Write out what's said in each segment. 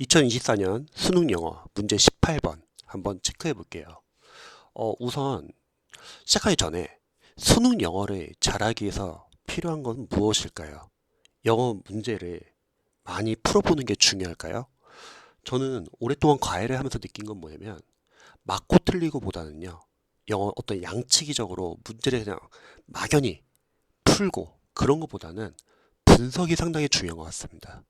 2024년 수능 영어 문제 18번 한번 체크해 볼게요. 우선 시작하기 전에 수능 영어를 잘하기 위해서 필요한 건 무엇일까요? 영어 문제를 많이 풀어보는 게 중요할까요? 저는 오랫동안 과외를 하면서 느낀 건 뭐냐면 맞고 틀리고보다는요. 영어 어떤 양치기적으로 문제를 그냥 막연히 풀고 그런 것보다는 분석이 상당히 중요한 것 같습니다.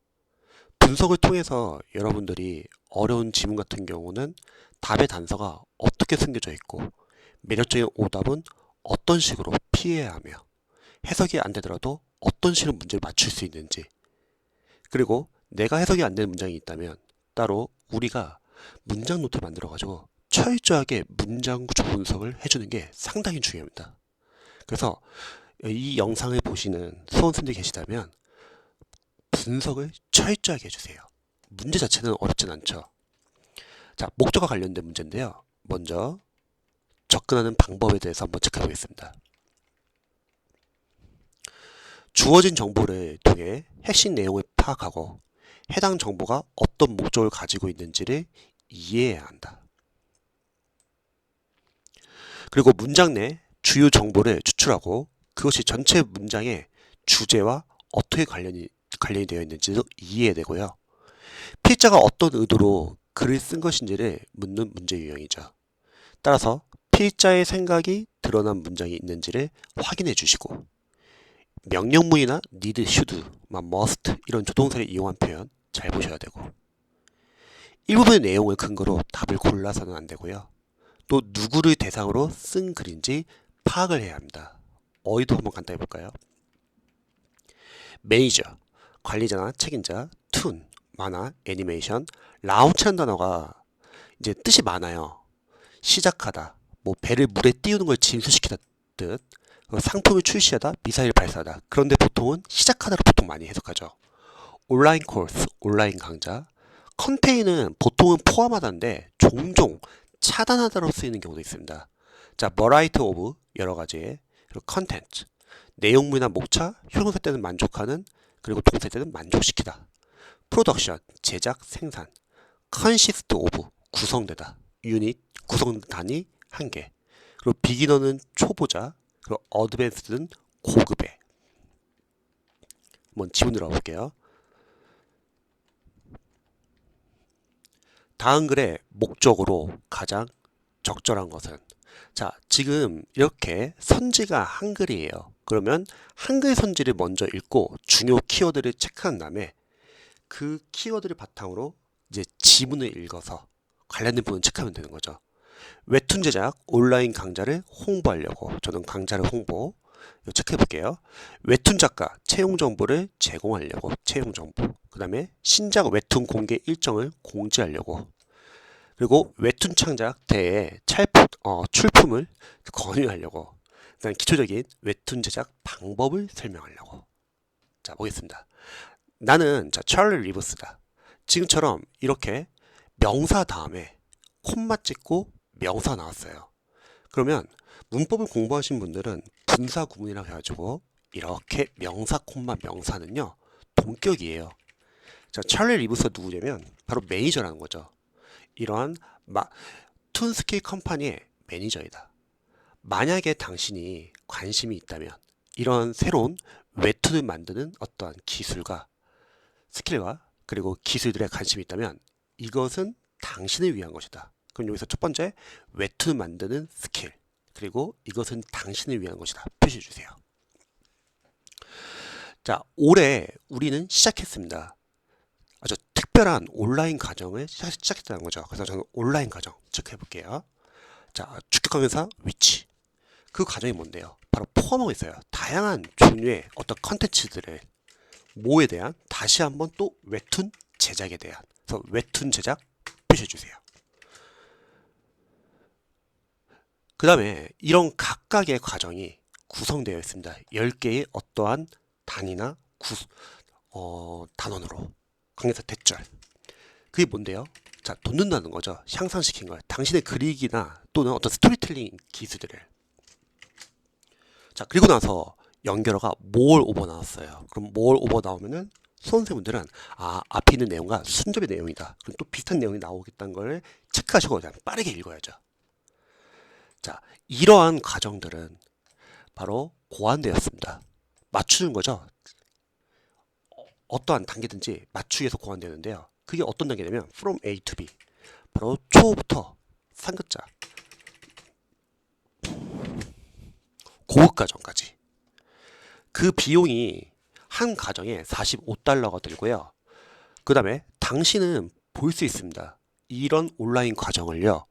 분석을 통해서 여러분들이 어려운 지문 같은 경우는 답의 단서가 어떻게 숨겨져 있고 매력적인 오답은 어떤 식으로 피해야 하며 해석이 안 되더라도 어떤 식으로 문제를 맞출 수 있는지, 그리고 내가 해석이 안 되는 문장이 있다면 따로 우리가 문장 노트를 만들어 가지고 철저하게 문장 구조 분석을 해주는 게 상당히 중요합니다. 그래서 이 영상을 보시는 수험생들이 계시다면 분석을 철저하게 해주세요. 문제 자체는 어렵진 않죠. 자, 목적과 관련된 문제인데요. 먼저 접근하는 방법에 대해서 한번 체크해 보겠습니다. 주어진 정보를 통해 핵심 내용을 파악하고 해당 정보가 어떤 목적을 가지고 있는지를 이해해야 한다. 그리고 문장 내 주요 정보를 추출하고 그것이 전체 문장의 주제와 어떻게 관련이 되어 있는지도 이해해야 되고요. 필자가 어떤 의도로 글을 쓴 것인지를 묻는 문제 유형이죠. 따라서 필자의 생각이 드러난 문장이 있는지를 확인해 주시고, 명령문이나 need, should, must 이런 조동사를 이용한 표현 잘 보셔야 되고, 일부분의 내용을 근거로 답을 골라서는 안 되고요. 또 누구를 대상으로 쓴 글인지 파악을 해야 합니다. 어휘도 한번 간단히 볼까요? 매니저, 관리자나 책임자, 툰, 만화, 애니메이션, 라운치라는 단어가 이제 뜻이 많아요. 시작하다, 뭐 배를 물에 띄우는 걸 진수시키다 뜻, 상품을 출시하다, 미사일 발사하다. 그런데 보통은 시작하다로 보통 많이 해석하죠. 온라인 코र्스, 온라인 강좌, 컨테인은 보통은 포함하다인데 종종 차단하다로 쓰이는 경우도 있습니다. 자, 버라이트 오브 여러 가지의, 그리고 컨텐츠, 내용물이나 목차, 형용사 때는 만족하는, 그리고 동사 때는 만족시키다. 프로덕션, 제작, 생산, 컨시스트 오브 구성되다, 유닛, 구성단위 한 개, 그리고 비기너는 초보자, 그리고 어드밴스드는 고급의. 한번 지문 들어가 볼게요. 다음 글의 목적으로 가장 적절한 것은, 자, 지금 이렇게 선지가 한글이에요. 그러면 한글 선지를 먼저 읽고 중요 키워드를 체크한 다음에 그 키워드를 바탕으로 이제 지문을 읽어서 관련된 부분 체크하면 되는 거죠. 웹툰 제작 온라인 강좌를 홍보하려고, 저는 강좌를 홍보 이거 체크해 볼게요. 웹툰 작가 채용 정보를 제공하려고, 채용 정보. 그 다음에 신작 웹툰 공개 일정을 공지하려고, 그리고 웹툰 창작 대회 출품을 권유하려고, 그다음 기초적인 웹툰 제작 방법을 설명하려고. 자, 보겠습니다. 나는 찰리 리버스다. 지금처럼 이렇게 명사 다음에 콤마 찍고 명사 나왔어요. 그러면 문법을 공부하신 분들은 분사 구문이라고 해가지고 이렇게 명사 콤마 명사는요 동격이에요. 자, 찰리 리버스가 누구냐면 바로 매니저라는 거죠. 이러한 툰스킬 컴퍼니의 매니저이다. 만약에 당신이 관심이 있다면 이런 새로운 웹툰을 만드는 어떠한 기술과 스킬과 그리고 기술들에 관심이 있다면 이것은 당신을 위한 것이다. 그럼 여기서 첫 번째, 웹툰 만드는 스킬, 그리고 이것은 당신을 위한 것이다. 표시해 주세요. 자, 올해 우리는 시작했습니다. 아주 특별한 온라인 과정을 시작했다는 거죠. 그래서 저는 온라인 과정 체크해 볼게요. 자, 주격강사 위치. 그 과정이 뭔데요? 바로 포함하고 있어요. 다양한 종류의 어떤 컨텐츠들을, 뭐에 대한, 다시 한번 또 웹툰 제작에 대한. 그래서 웹툰 제작 표시해 주세요. 그 다음에 이런 각각의 과정이 구성되어 있습니다. 10개의 어떠한 단위나 단원으로. 강의사 대절. 그게 뭔데요? 자, 돋는다는 거죠. 향상시킨 거예요. 당신의 그리기나 또는 어떤 스토리텔링 기술들을. 자, 그리고 나서 연결어가 more over 나왔어요. 그럼 more over 나오면은 수험생분들은 앞에 있는 내용과 순접의 내용이다. 그럼 또 비슷한 내용이 나오겠다는 걸 체크하시고 그냥 빠르게 읽어야죠. 자, 이러한 과정들은 바로 고안되었습니다. 맞추는 거죠. 어떠한 단계든지 맞추기 위해서 고안되는데요. 그게 어떤 단계냐면 from A to B, 바로 초부터 상급자, 고급 과정까지. 그 비용이 한 과정에 45달러가 들고요. 그 다음에 당신은 볼 수 있습니다. 이런 온라인 과정을요.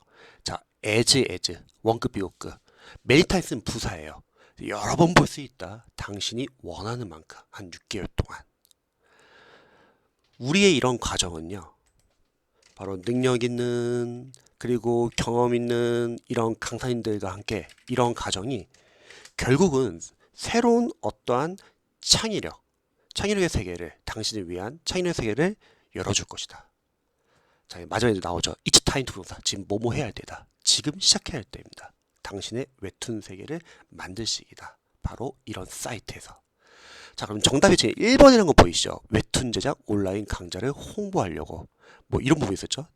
자, as, 원급, 비호급. 메리타이스는 부사예요. 여러 번 볼 수 있다. 당신이 원하는 만큼 한 6개월 동안. 우리의 이런 과정은요. 바로 능력 있는 그리고 경험 있는 이런 강사님들과 함께 이런 과정이 결국은 새로운 어떠한 창의력의 세계를, 당신을 위한 창의력의 세계를 열어줄 것이다. 자, 마지막에 나오죠. It's time to 동사. 지금 뭐뭐 해야 할 때다. 지금 시작해야 할 때입니다. 당신의 웹툰 세계를 만들 시기다. 바로 이런 사이트에서. 자, 그럼 정답이 제 1번이라는 거 보이시죠? 웹툰 제작 온라인 강좌를 홍보하려고. 뭐 이런 부분이 있었죠.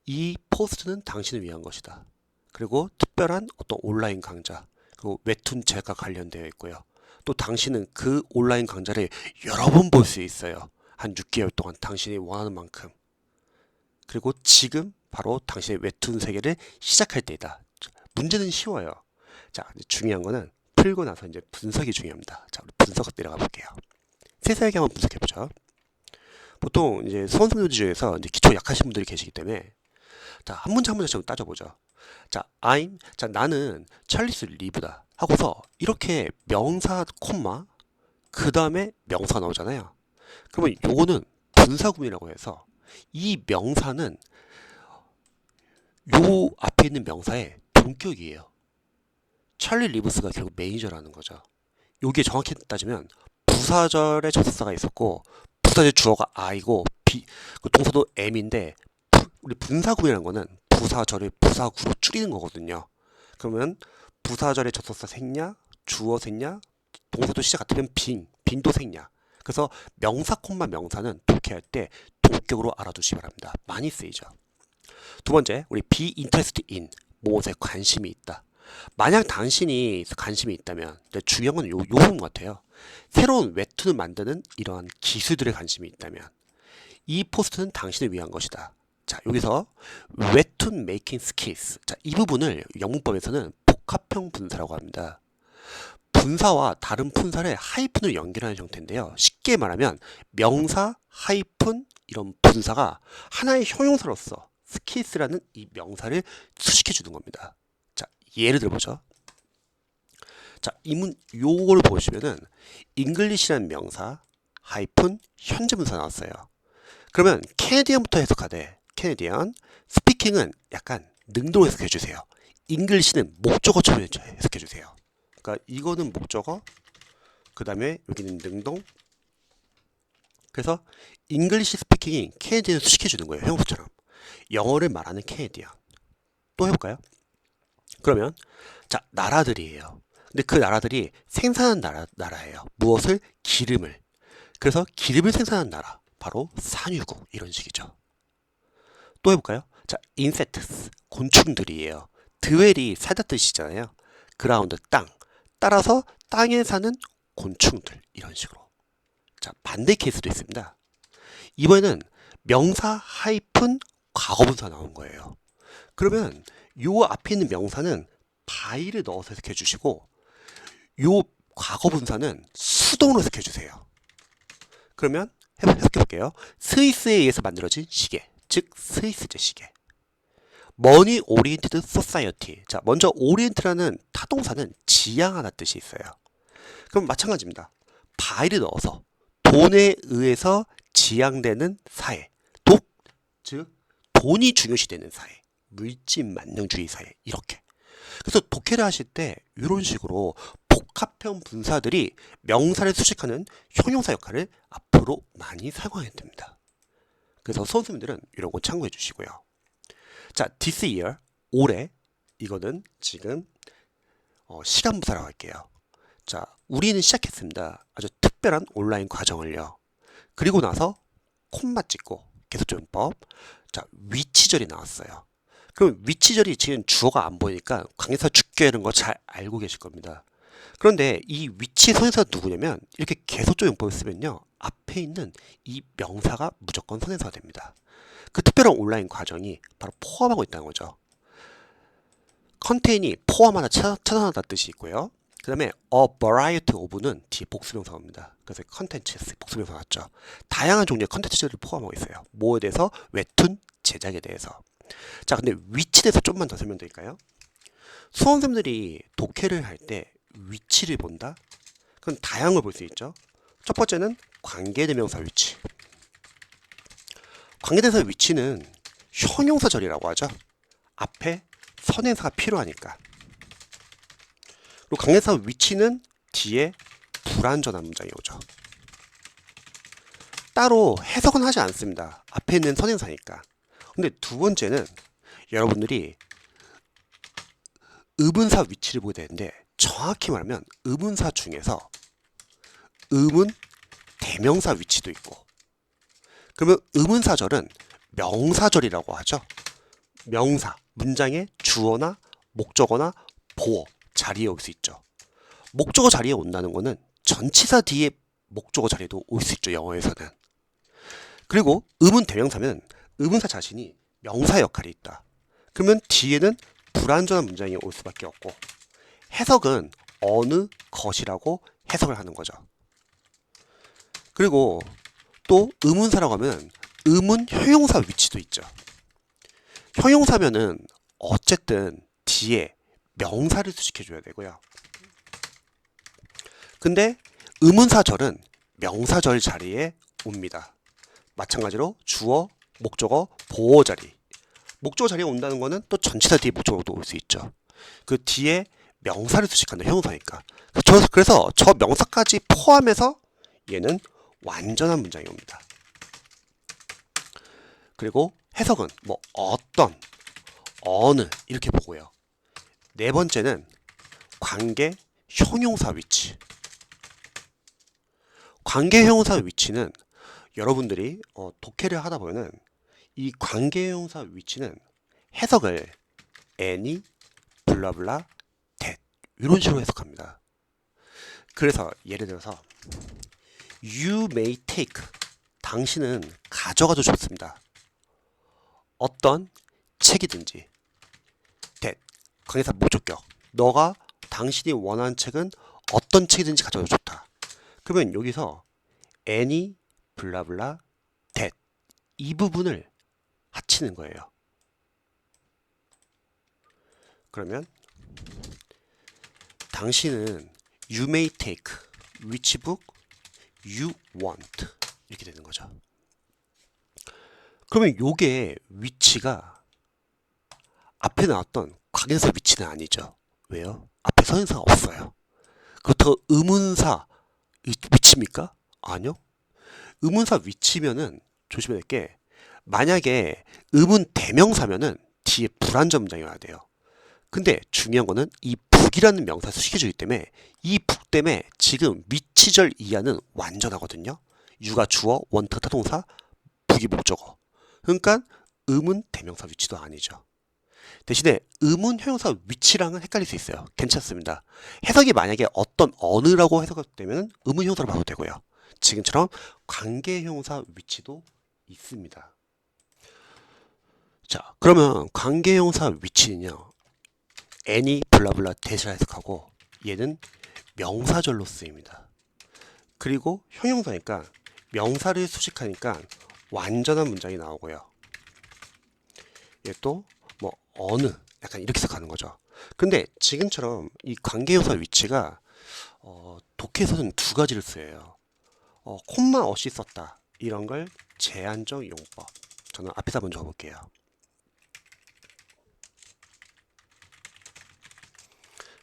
이 포스트는 당신을 위한 것이다. 그리고 특별한 어떤 온라인 강좌, 그리고 웹툰 제작과 관련되어 있고요. 또 당신은 그 온라인 강좌를 여러 번 볼 수 있어요. 한 6개월 동안 당신이 원하는 만큼. 그리고 지금 바로 당신의 웹툰 세계를 시작할 때이다. 문제는 쉬워요. 자, 중요한 거는 풀고 나서 이제 분석이 중요합니다. 자, 우리 분석 내려가 볼게요. 세세하게 한번 분석해 보죠. 보통 이제 수험생들 중에서 이제 기초 약하신 분들이 계시기 때문에 자, 한 문제 한 문제씩 따져보죠. 자, 나는 찰리스 리브다 하고서 이렇게 명사 콤마 그 다음에 명사가 나오잖아요. 그러면 요거는 분사구문이라고 해서 이 명사는 요 앞에 있는 명사의 동격이에요. 찰리 리브스가 결국 매니저라는 거죠. 요게 정확히 따지면 부사절에 접속사가 있었고 부사절 주어가 I고 그 동사도 M인데 우리 분사구문이라는 거는 부사절을 부사구로 줄이는 거거든요. 그러면 부사절에 접속사 생략, 주어 생략, 동사도 시작 같으면 빈도 생략. 그래서 명사 콤마 명사는 독해할 때 동격으로 알아두시기 바랍니다. 많이 쓰이죠. 두 번째, 우리 be interested in, 무엇에 관심이 있다. 만약 당신이 관심이 있다면, 근데 중요한 건 요 부분 같아요. 새로운 웹툰을 만드는 이러한 기술들에 관심이 있다면 이 포스트는 당신을 위한 것이다. 자, 여기서 웹툰 메이킹 스킬스. 자, 이 부분을 영문법에서는 복합형 분사라고 합니다. 분사와 다른 분사를 하이픈으로 연결하는 형태인데요. 쉽게 말하면 명사, 하이픈 이런 분사가 하나의 형용사로서 스킬스라는 이 명사를 수식해 주는 겁니다. 자, 예를 들어보죠. 자, 요걸 보시면은 잉글리시라는 명사, 하이픈 현재 분사 나왔어요. 그러면 캐네디언부터 해석하되 캐네디언, 스피킹은 약간 능동으로 해석해 주세요. 잉글리시는 목적어처럼 해석해 주세요. 그러니까 이거는 목적어, 그 다음에 여기는 능동. 그래서 잉글리시 스피킹이 캐네디언을 수식해 주는 거예요. 형용사처럼. 영어를 말하는 캐네디언. 또 해볼까요? 그러면 자, 나라들이에요. 근데 그 나라들이 생산하는 나라예요. 무엇을? 기름을. 그래서 기름을 생산하는 나라. 바로 산유국. 이런 식이죠. 또 해볼까요? 자, 인섹트스. 곤충들이에요. 드웰이 살다 뜻이잖아요. 그라운드, 땅. 따라서 땅에 사는 곤충들. 이런 식으로. 자, 반대 케이스도 있습니다. 이번에는 명사 하이픈 과거분사 나온 거예요. 그러면 요 앞에 있는 명사는 by를 넣어서 해석해 주시고 요 과거분사는 수동으로 해석해 주세요. 그러면 해석해 볼게요. 스위스에 의해서 만들어진 시계, 즉 스위스제 시계. 머니 오리엔티드 소사이어티. 자, 먼저 오리엔트라는 타동사는 지향하다 뜻이 있어요. 그럼 마찬가지입니다. by를 넣어서 돈에 의해서 지향되는 사회, 즉 돈이 중요시되는 사회, 물질만능주의 사회, 이렇게. 그래서 독해를 하실 때 이런 식으로 복합형 분사들이 명사를 수식하는 형용사 역할을 앞으로 많이 사용하게 됩니다. 그래서 수험생들은 이런 거 참고해 주시고요. 자, this year, 올해, 이거는 지금 시간부사라고 할게요. 자, 우리는 시작했습니다. 아주 특별한 온라인 과정을요. 그리고 나서 콤마 찍고 계속조용법. 자, 위치절이 나왔어요. 그럼 위치절이 지금 주어가 안 보이니까 관계사 주격이라는 거 잘 알고 계실 겁니다. 그런데 이 위치 선행사가 누구냐면 이렇게 계속조용법을 쓰면요. 앞에 있는 이 명사가 무조건 선행사가 됩니다. 그 특별한 온라인 과정이 바로 포함하고 있다는 거죠. 컨테인이 포함하다, 차단하다 뜻이 있고요. 그 다음에 a variety of는 뒤에 복수명사가 옵니다. 그래서 컨텐츠 복수명사 같죠. 다양한 종류의 컨텐츠들을 포함하고 있어요. 뭐에 대해서? 웹툰 제작에 대해서. 자, 근데 위치에 대해서 좀만 더 설명드릴까요? 수험생들이 독해를 할 때 위치를 본다? 그건 다양한 걸 볼 수 있죠. 첫 번째는 관계대명사 위치. 관계대명사 위치는 형용사절이라고 하죠. 앞에 선행사가 필요하니까. 그리고 관계대명사 위치는 뒤에 불완전한 문장이 오죠. 따로 해석은 하지 않습니다. 앞에 있는 선행사니까. 근데 두 번째는 여러분들이 의문사 위치를 보게 되는데 정확히 말하면 의문사 중에서 의문 대명사 위치도 있고, 그러면 의문사절은 명사절이라고 하죠. 명사, 문장의 주어나 목적어나 보어 자리에 올 수 있죠. 목적어 자리에 온다는 거는 전치사 뒤에 목적어 자리에도 올 수 있죠. 영어에서는. 그리고 의문 대명사면 의문사 자신이 명사 역할이 있다. 그러면 뒤에는 불완전한 문장이 올 수밖에 없고, 해석은 어느 것이라고 해석을 하는 거죠. 그리고 또 의문사라고 하면 의문 형용사 위치도 있죠. 형용사면은 어쨌든 뒤에 명사를 수식해줘야 되고요. 근데 의문사절은 명사절 자리에 옵니다. 마찬가지로 주어, 목적어, 보어 자리. 목적어 자리에 온다는 거는 또 전치사 뒤에 목적어도 올 수 있죠. 그 뒤에 명사를 수식한다. 형용사니까. 그래서 저 명사까지 포함해서 얘는 완전한 문장이 옵니다. 그리고 해석은 뭐 어떤, 어느 이렇게 보고요. 네 번째는 관계 형용사 위치. 관계 형용사 위치는 여러분들이 독해를 하다 보면은 이 관계 형용사 위치는 해석을 any, 블라블라, that 이런 식으로 해석합니다. 그래서 예를 들어서 you may take, 당신은 가져가도 좋습니다. 어떤 책이든지. that, 관계사 목적격, 너가 당신이 원하는 책은 어떤 책이든지 가져가도 좋다. 그러면 여기서 any, 블라블라, that 이 부분을 합치는 거예요. 그러면 당신은 you may take which book you want 이렇게 되는 거죠. 그러면 요게 위치가 앞에 나왔던 관계사 위치는 아니죠. 왜요? 앞에 선행사가 없어요. 그렇다고 의문사 위치입니까? 아니요. 의문사 위치면은 조심해야 될 게, 만약에 의문 대명사면은 뒤에 불완전 문장이 와야 돼요. 근데 중요한 거는 이 북이라는 명사 수식해주기 때문에 이 북 때문에 지금 위치절 이하는 완전하거든요. 유가 주어, 원트 타동사, 북이 목적어. 그러니까 의문 대명사 위치도 아니죠. 대신에 의문 형용사 위치랑은 헷갈릴 수 있어요. 괜찮습니다. 해석이 만약에 어떤 어느라고 해석되면 의문 형용사로 봐도 되고요. 지금처럼 관계 형용사 위치도 있습니다. 자, 그러면 관계 형용사 위치는요, any 블라블라 대시라 해석하고 얘는 명사절로 쓰입니다. 그리고 형용사니까 명사를 수식하니까 완전한 문장이 나오고요. 얘 또 뭐 어느 약간 이렇게 해석하는 거죠. 근데 지금처럼 이 관계형사 위치가 독해에서는 두 가지를 쓰여요. 콤마 없이 썼다. 이런 걸 제한적 용법. 저는 앞에서 먼저 해볼게요.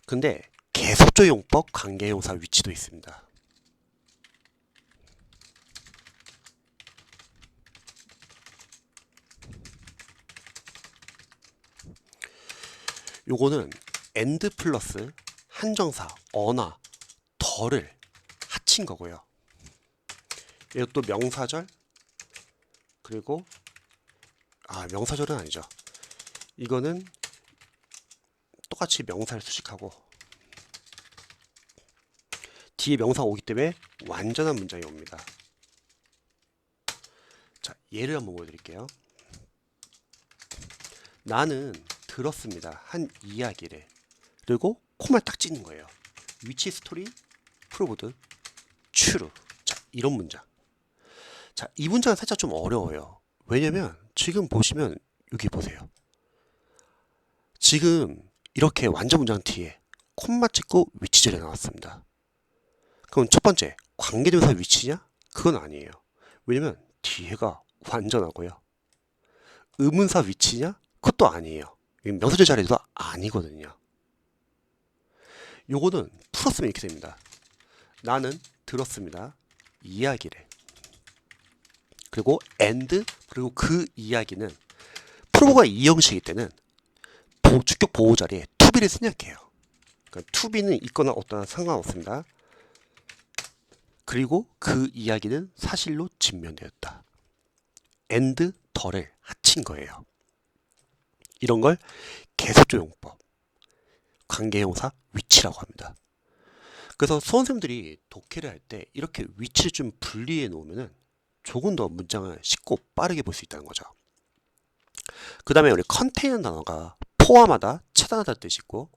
근데 계속적 용법 관계형사 위치도 있습니다. 요거는 and 플러스 한정사 어나 더를 합친 거고요. 이것도 명사절, 그리고 명사절은 아니죠. 이거는 똑같이 명사를 수식하고 뒤에 명사가 오기 때문에 완전한 문장이 옵니다. 자, 예를 한번 보여드릴게요. 나는 들었습니다. 한 이야기를. 그리고 콤마를 딱 찍는 거예요. 위치 스토리 프로브드 추루. 자, 이런 문장. 자, 이 문장은 살짝 좀 어려워요. 왜냐면 지금 보시면 여기 보세요. 지금 이렇게 완전 문장 뒤에 콤마 찍고 위치절이 나왔습니다. 그럼 첫 번째, 관계대명사 위치냐? 그건 아니에요. 왜냐면 뒤에가 완전하고요. 의문사 위치냐? 그것도 아니에요. 명사절 자리도 아니거든요. 요거는 풀었으면 이렇게 됩니다. 나는 들었습니다. 이야기를. 그리고 and, 그리고 그 이야기는 프로브가 이 형식일 때는 주격 보호 자리에 to be를 생략해요. 그러니까 to be는 있거나 없거나 상관없습니다. 그리고 그 이야기는 사실로 진면되었다. and 더를 합친 거예요. 이런 걸 계속조용법, 관계형사 위치라고 합니다. 그래서 수험생들이 독해를 할 때 이렇게 위치를 좀 분리해 놓으면 조금 더 문장을 쉽고 빠르게 볼 수 있다는 거죠. 그 다음에 우리 컨테이는 단어가 포함하다, 차단하다 뜻이 있고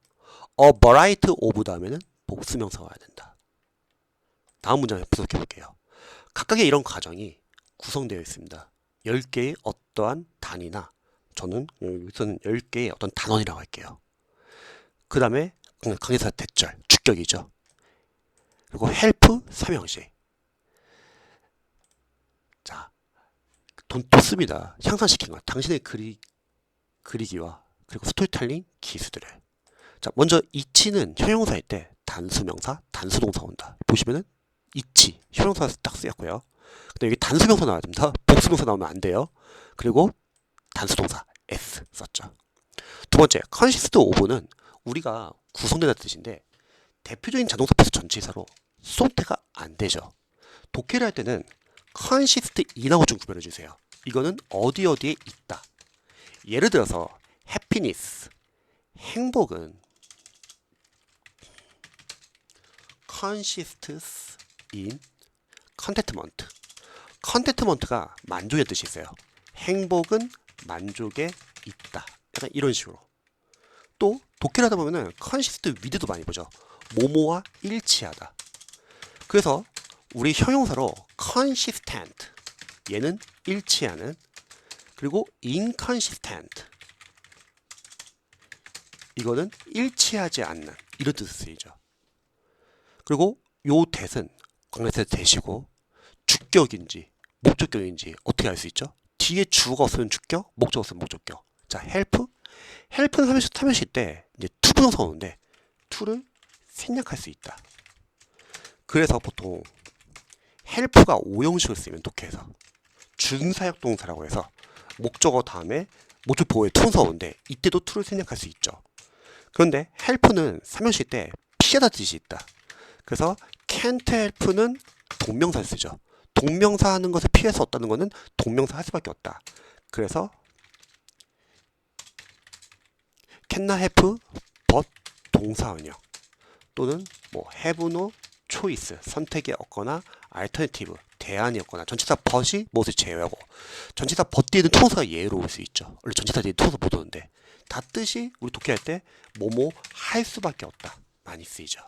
a variety of 다음에는 복수명사가 와야 된다. 다음 문장을 분석해 볼게요. 각각의 이런 과정이 구성되어 있습니다. 10개의 어떠한 단위나 저는 여기서는 10개의 어떤 단원이라고 할게요. 그 다음에 강의사 대절, 주격이죠. 그리고 help, 삼형식. 자, 돈 씁니다. 향상시킨 것. 당신의 그리기와 그리고 스토리텔링 기술들을. 자, 먼저 이치는 형용사일 때 단수명사, 단수동사 온다. 보시면은 이치, 형용사 딱 쓰였고요. 근데 여기 단수명사 나와야 됩니다. 복수명사 나오면 안 돼요. 그리고 단수동사 s 썼죠. 두 번째, consist of는 우리가 구성된다는 뜻인데 대표적인 자동사 패스 전치사로 쏘태가 안 되죠. 독해를 할 때는 consist in하고 좀 구별해 주세요. 이거는 어디에 있다. 예를 들어서 happiness, 행복은 consists in contentment. contentment가 만족의 뜻이 있어요. 행복은 만족에 있다. 약간 이런 식으로. 또 독해를 하다 보면은 consist with도 많이 보죠. 뭐뭐와 일치하다. 그래서 우리 형용사로 consistent, 얘는 일치하는, 그리고 inconsistent, 이거는 일치하지 않는, 이런 뜻을 쓰이죠. 그리고 요 that은 관계사 that이고 주격인지 목적격인지 어떻게 알 수 있죠? 뒤에 주어가 없으면 주격, 목적 없으면 목적격. 자, help는 삼형식 때 이제 to 부동사가 오는데 to를 생략할 수 있다. 그래서 보통 help가 5형식을 쓰면 독해에서 준사역 동사라고 해서 목적어 다음에 목적 보호에 to가 오는데 이때도 to를 생략할 수 있죠. 그런데 help는 3형식 때 피하다 뜻이 있다. 그래서 can't help는 동명사를 쓰죠. 동명사 하는 것을 피해서 없다는 것은 동명사 할 수밖에 없다. 그래서 cannot help but 동사원형, 또는 뭐 have no choice, 선택이 없거나 alternative, 대안이 없거나 전치사 but이 무엇을 제외하고, 전치사 but 뒤에는 투동사가 예로 올 수 있죠. 원래 전치사 뒤에 투동사 못 오는데 다 뜻이 우리 독해할 때 뭐뭐 할 수밖에 없다 많이 쓰이죠.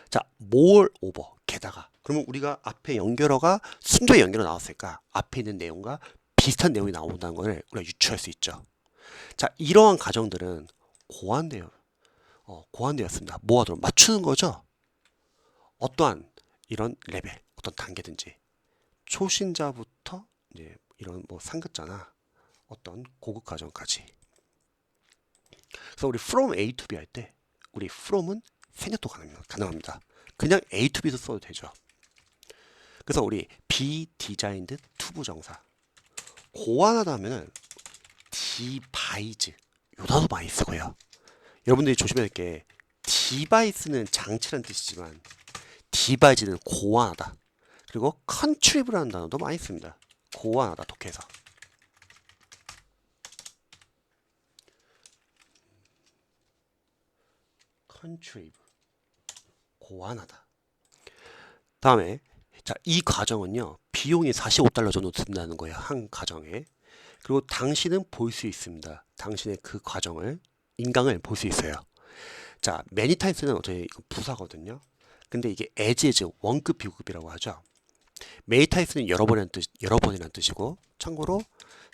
자, moreover, 게다가. 그러면 우리가 앞에 연결어가 순조의 연결어 나왔으니까 앞에 있는 내용과 비슷한 내용이 나온다는 것을 우리가 유추할 수 있죠. 자, 이러한 가정들은 고안되었습니다. 뭐 하도록 맞추는 거죠. 어떠한 이런 레벨, 어떤 단계든지 초신자부터 이제 이런 뭐 상급자나 어떤 고급 과정까지. 그래서 우리 from A to B 할 때 우리 from은 생략도 가능합니다. 그냥 A to B도 써도 되죠. 그래서 우리 be designed to 부정사, 고안하다 하면은 devise, 요 단어 많이 쓰고요. 여러분들이 조심해야 할 게 device는 장치라는 뜻이지만 devise는 고안하다. 그리고 contrive라는 단어도 많이 씁니다. 고안하다, 독해서. contrive, 고안하다. 다음에 자, 이 과정은요, 비용이 $45 정도 든다는 거예요. 한 가정에. 그리고 당신은 볼 수 있습니다. 당신의 그 과정을, 인강을 볼 수 있어요. 자, many times는 어차피 부사거든요. 근데 이게 as 원급 비급이라고 하죠. many times는 여러 번이라는 뜻이고, 참고로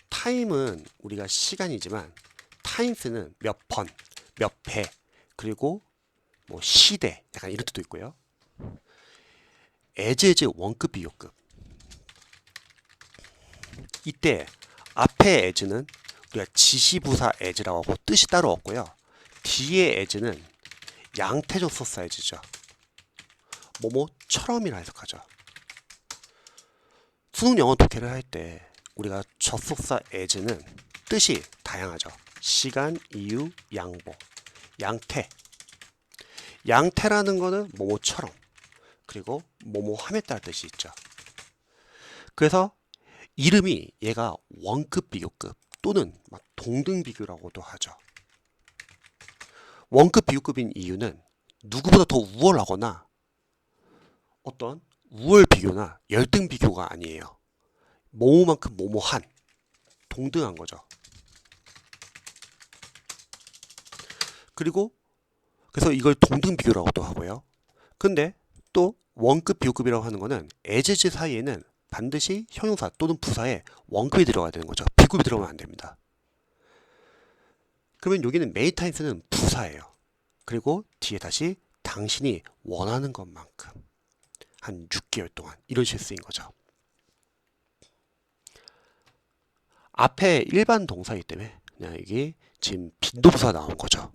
time은 우리가 시간이지만 times는 몇 번, 몇 배, 그리고 뭐 시대, 약간 이런 뜻도 있고요. as 원급 비교급. 이때 앞에 as는 우리가 지시부사 as라고 하고 뜻이 따로 없고요. 뒤에 as는 양태적 소사 as죠. 뭐뭐처럼이라 해석하죠. 수능 영어 독해를 할 때 우리가 접속사 as는 뜻이 다양하죠. 시간, 이유, 양보, 양태. 양태라는 거는 뭐뭐처럼, 그리고 뭐뭐함에 따라 뜻이 있죠. 그래서 이름이 얘가 원급 비교급 또는 막 동등 비교라고도 하죠. 원급 비교급인 이유는 누구보다 더 우월하거나 어떤 우월 비교나 열등 비교가 아니에요. 뭐뭐만큼 뭐뭐한, 동등한 거죠. 그리고 그래서 이걸 동등 비교라고도 하고요. 근데 또 원급 비교급이라고 하는 거는 as 사이에는 반드시 형용사 또는 부사에 원급이 들어가야 되는 거죠. 비급이 들어가면 안 됩니다. 그러면 여기는 many times는 부사예요. 그리고 뒤에 다시 당신이 원하는 것만큼 한 6개월 동안 이런 식으로 쓰인 거죠. 앞에 일반 동사이기 때문에 그냥 이게 지금 빈도부사 나온 거죠.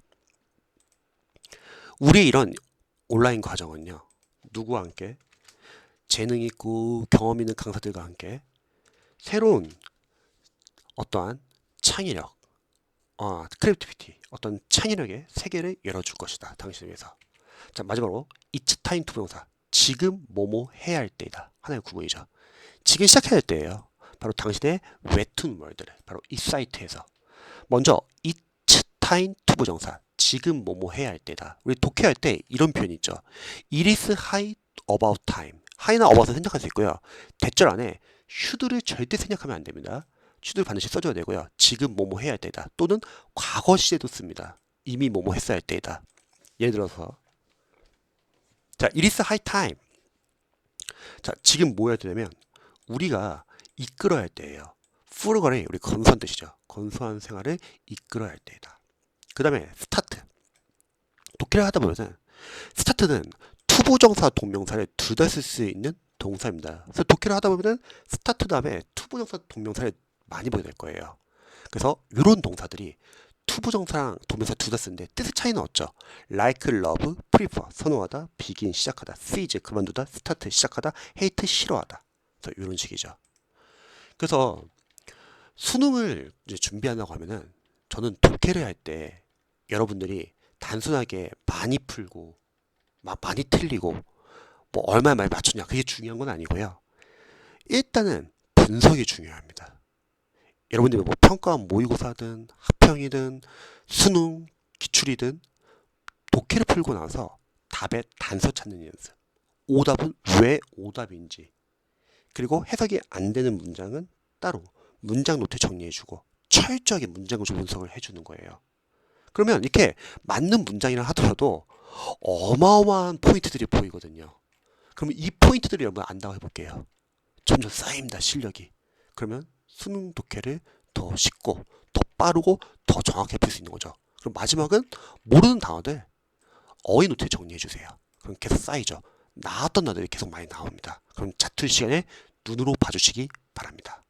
우리 이런 온라인 과정은요, 누구와 함께? 재능 있고 경험 있는 강사들과 함께 새로운 어떠한 창의력, 크리에이티비티, 어떤 창의력의 세계를 열어줄 것이다. 당신을 위해서. 자, 마지막으로 It's time to 부동사. 지금 뭐뭐 해야 할 때이다. 하나의 구문이죠. 지금 시작해야 할 때예요. 바로 당신의 웹툰 월드를 바로 이 사이트에서 먼저 It's time to 부정사. 지금 뭐뭐 해야 할 때다. 우리 독해할 때 이런 표현이 있죠. It is high about time. high나 about을 생략할 수 있고요. 대절 안에 should를 절대 생략하면 안 됩니다. should를 반드시 써줘야 되고요. 지금 뭐뭐 해야 할 때다. 또는 과거 시제도 씁니다. 이미 뭐뭐 했어야 할 때이다. 예를 들어서 자, it is high time. 자, 지금 뭐 해야 되냐면 우리가 이끌어야 할 때예요. 풀거리 우리 건수한 뜻이죠. 건수한 생활을 이끌어야 할 때이다. 그 다음에 스타트. 독해를 하다 보면은 스타트는 투부정사 동명사를 둘 다 쓸 수 있는 동사입니다. 그래서 독해를 하다 보면은 스타트 다음에 투부정사 동명사를 많이 보게 될 거예요. 그래서 이런 동사들이 투부정사랑 동명사 둘 다 쓰는데 뜻의 차이는 없죠. like, love, prefer, 선호하다, begin, 시작하다, cease, 그만두다, start, 시작하다, hate, 싫어하다. 그래서 이런 식이죠. 그래서 수능을 이제 준비한다고 하면은 저는 독해를 할 때 여러분들이 단순하게 많이 풀고 많이 틀리고 뭐 얼마나 많이 맞췄냐 그게 중요한 건 아니고요. 일단은 분석이 중요합니다. 여러분들이 뭐 평가 모의고사든 학평이든 수능 기출이든 독해를 풀고 나서 답의 단서 찾는 연습. 오답은 왜 오답인지, 그리고 해석이 안 되는 문장은 따로 문장 노트 정리해주고 철저하게 문장을 분석을 해주는 거예요. 그러면 이렇게 맞는 문장이라 하더라도 어마어마한 포인트들이 보이거든요. 그러면 이 포인트들이 여러분 안다고 해볼게요. 점점 쌓입니다, 실력이. 그러면 수능 독해를 더 쉽고 더 빠르고 더 정확하게 풀 수 있는 거죠. 그럼 마지막은 모르는 단어들 어휘 노트에 정리해 주세요. 그럼 계속 쌓이죠. 나왔던 단어들이 계속 많이 나옵니다. 그럼 자투리 시간에 눈으로 봐주시기 바랍니다.